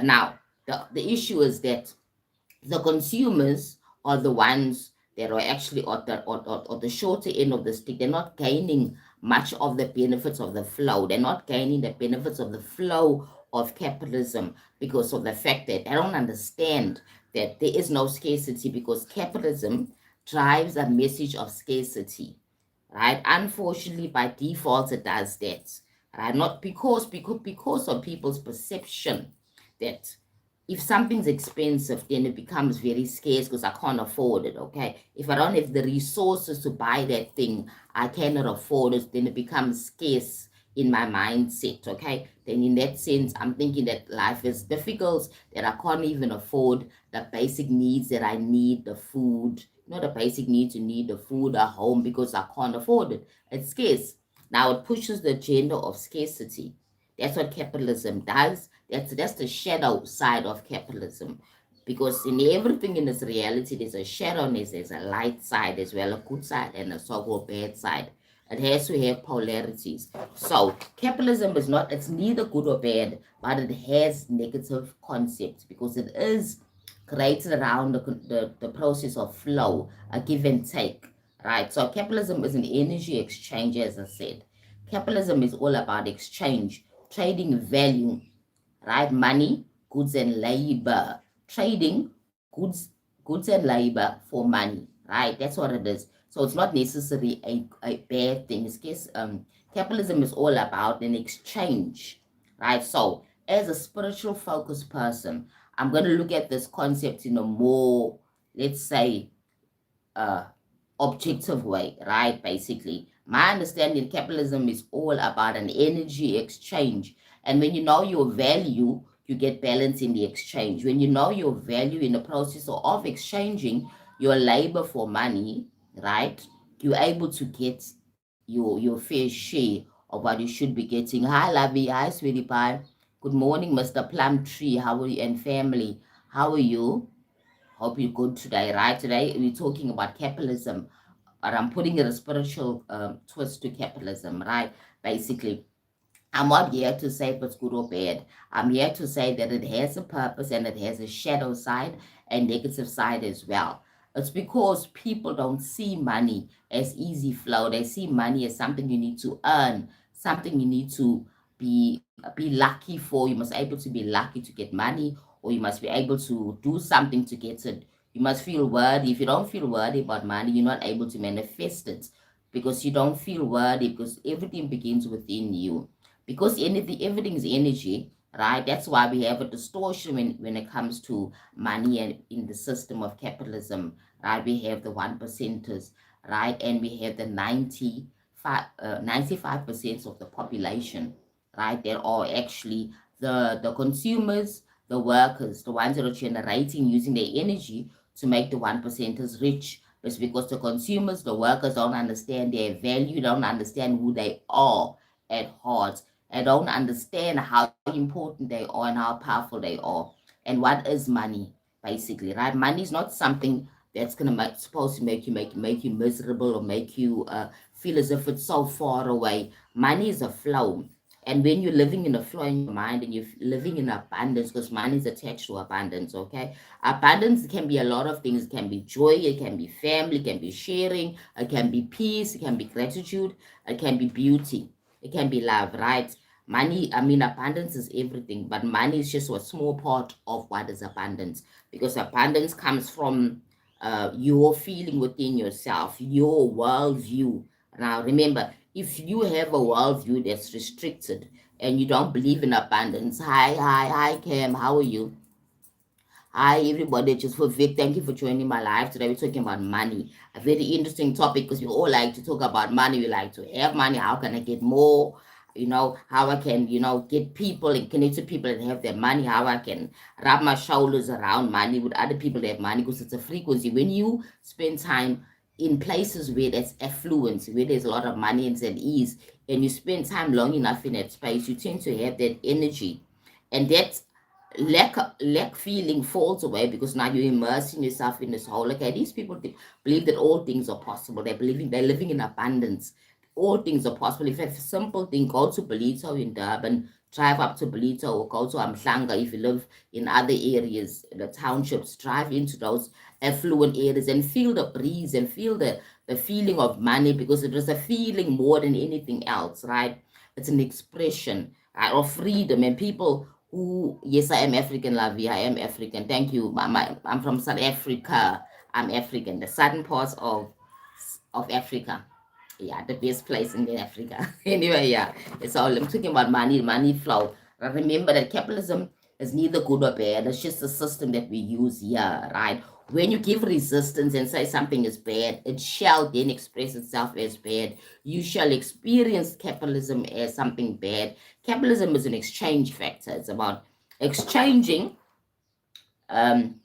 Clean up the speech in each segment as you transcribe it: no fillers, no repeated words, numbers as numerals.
Now, the issue is that the consumers are the ones that are actually at the shorter end of the stick. They're not gaining much of the benefits of the flow. They're not gaining the benefits of the flow of capitalism because of the fact that they don't understand that there is no scarcity, because capitalism drives a message of scarcity, right? Unfortunately, by default, it does that, right? Not because of people's perception that if something's expensive, then it becomes very scarce because I can't afford it. Okay, if I don't have the resources to buy that thing, I cannot afford it, then it becomes scarce in my mindset. Okay, then in that sense, I'm thinking that life is difficult, that I can't even afford the basic needs that I need, the food, not the basic needs you need, the food, a home, because I can't afford it. It's scarce. Now it pushes the agenda of scarcity. That's what capitalism does. That's the shadow side of capitalism. Because in everything in this reality, there's a shadow and there's a light side as well, a good side and a so-called bad side. It has to have polarities. So capitalism is not, it's neither good or bad, but it has negative concepts because it is created around the process of flow, a give and take, right? So capitalism is an energy exchange, as I said. Capitalism is all about exchange, trading value, right? Money, goods and labor, trading goods and labor for money, right? That's what it is. So it's not necessarily a bad thing. It's just, capitalism is all about an exchange, right? So as a spiritual focused person, I'm going to look at this concept in a more, let's say, uh, objective way, right? Basically, my understanding capitalism is all about an energy exchange. And when you know your value, you get balance in the exchange. When you know your value in the process of exchanging your labor for money, right? You're able to get your fair share of what you should be getting. Hi, Lovey. Hi, sweetie pie. Good morning, Mr. Plum Tree. How are you and family? How are you? Hope you're good today, right? Today we're talking about capitalism, but I'm putting a spiritual twist to capitalism, right? Basically, I'm not here to say if it's good or bad. I'm here to say that it has a purpose and it has a shadow side and negative side as well. It's because people don't see money as easy flow. They see money as something you need to earn, something you need to be lucky for. You must be able to be lucky to get money, or you must be able to do something to get it. You must feel worthy. If you don't feel worthy about money, you're not able to manifest it because you don't feel worthy, because everything begins within you, because everything is energy, right? That's why we have a distortion when it comes to money and in the system of capitalism, right? We have the 1%ers, right? And we have the 95% of the population, right? They're all actually the consumers, the workers, the ones that are generating using their energy to make the 1%ers rich. It's because the consumers, the workers don't understand their value, don't understand who they are at heart, and don't understand how important they are and how powerful they are and what is money, basically, right? Money is not something that's gonna supposed to make you miserable or make you feel as if it's so far away. Money is a flow. And when you're living in a flow in your mind and you're living in abundance, because money is attached to abundance, okay? Abundance can be a lot of things. It can be joy, it can be family, it can be sharing, it can be peace, it can be gratitude, it can be beauty, it can be love, right? Money, I mean, abundance is everything, but money is just a small part of what is abundance, because abundance comes from your feeling within yourself, your worldview. Now, remember, if you have a worldview that's restricted and you don't believe in abundance, hi, Cam, how are you? Hi, everybody. Just for Vic, thank you for joining my live today. We're talking about money, a very interesting topic because we all like to talk about money. We like to have money. How can I get more? How I can, get people and connect to people and have their money. How I can wrap my shoulders around money with other people that have money, because it's a frequency. When you spend time in places where there's affluence, where there's a lot of money and ease, and you spend time long enough in that space, you tend to have that energy. And that lack feeling falls away because now you're immersing yourself in this whole, okay, these people believe that all things are possible. They're living in abundance. All things are possible. If you have a simple thing, go to Belito in Durban, drive up to Belito or go to Amhlanga if you live in other areas, the townships, drive into those affluent areas and feel the breeze and feel the feeling of money, because it is a feeling more than anything else, right? It's an expression, right, of freedom. And people who, yes, I am African, Lavi, I am African. Thank you. I'm from South Africa. I'm African, the southern parts of Africa. Yeah, the best place in Africa. Anyway, yeah, it's all I'm talking about money flow. Remember that capitalism is neither good or bad. It's just a system that we use here, right? When you give resistance and say something is bad, it shall then express itself as bad. You shall experience capitalism as something bad. Capitalism is an exchange factor. It's about exchanging um,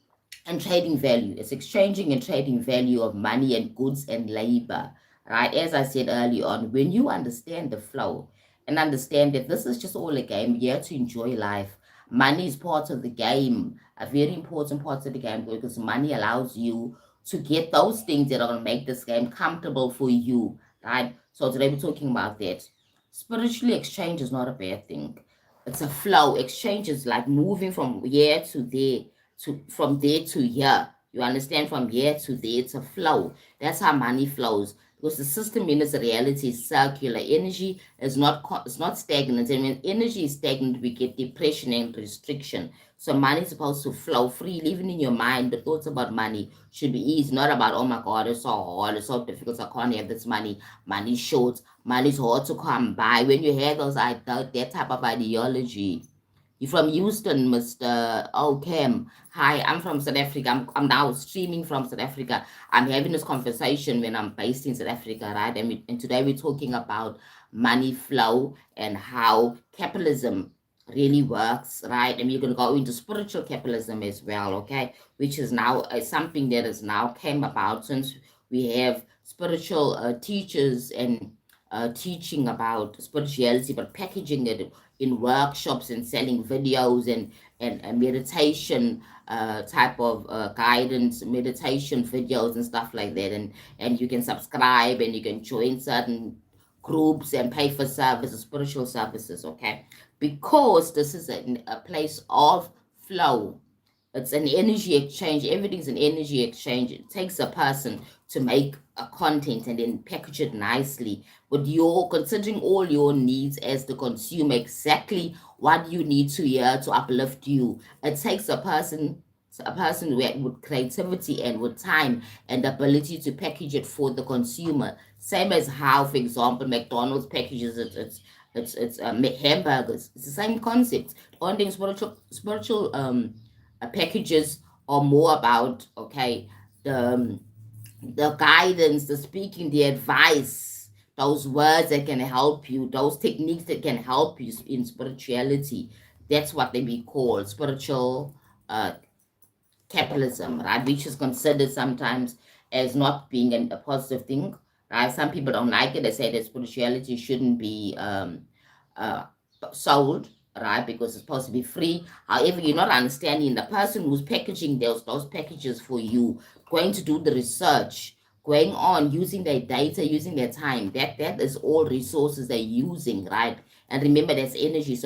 and trading value. It's exchanging and trading value of money and goods and labor, right? As I said early on, when you understand the flow and understand that this is just all a game, you have to enjoy life. Money is part of the game, a very important part of the game, because money allows you to get those things that are going to make this game comfortable for you, right? So today we're talking about that. Spiritually, exchange is not a bad thing. It's a flow. Exchange is like moving from here to there, from there to here. You understand? From here to there, it's a flow. That's how money flows. Because the system in its reality is circular. Energy is it's not stagnant. And when energy is stagnant, we get depression and restriction. So money is supposed to flow freely. Even in your mind, the thoughts about money should be easy. Not about, oh my God, it's so hard, it's so difficult, I can't have this money. Money's short, money's hard to come by. When you hear that type of ideology, you're from Houston, Mr. Okem. Hi, I'm from South Africa. I'm now streaming from South Africa. I'm having this conversation when I'm based in South Africa, right? And today we're talking about money flow and how capitalism really works, right? And we're going to go into spiritual capitalism as well, okay? Which is now something that has now came about since we have spiritual teachers and teaching about spirituality, but packaging it in workshops and selling videos and meditation type of guidance, meditation videos and stuff like that. And you can subscribe and you can join certain groups and pay for services, spiritual services, okay? Because this is a place of flow. It's an energy exchange. Everything's an energy exchange. It takes a person to make a content and then package it nicely with your considering all your needs as the consumer, exactly what you need to hear to uplift you. It takes a person with creativity and with time and ability to package it for the consumer. Same as how, for example, McDonald's packages it's hamburgers. It's the same concept. Only thing spiritual packages are more about, okay, the guidance, the speaking, the advice, those words that can help you, those techniques that can help you in spirituality. That's what they be called spiritual uh, capitalism, right? Which is considered sometimes as not being a positive thing, right? Some people don't like it. They say that spirituality shouldn't be uh, sold, right? Because it's supposed to be free. However, you're not understanding the person who's packaging those packages for you, going to do the research, going on, using their data, using their time. That is all resources they're using, right? And remember, that's energy. So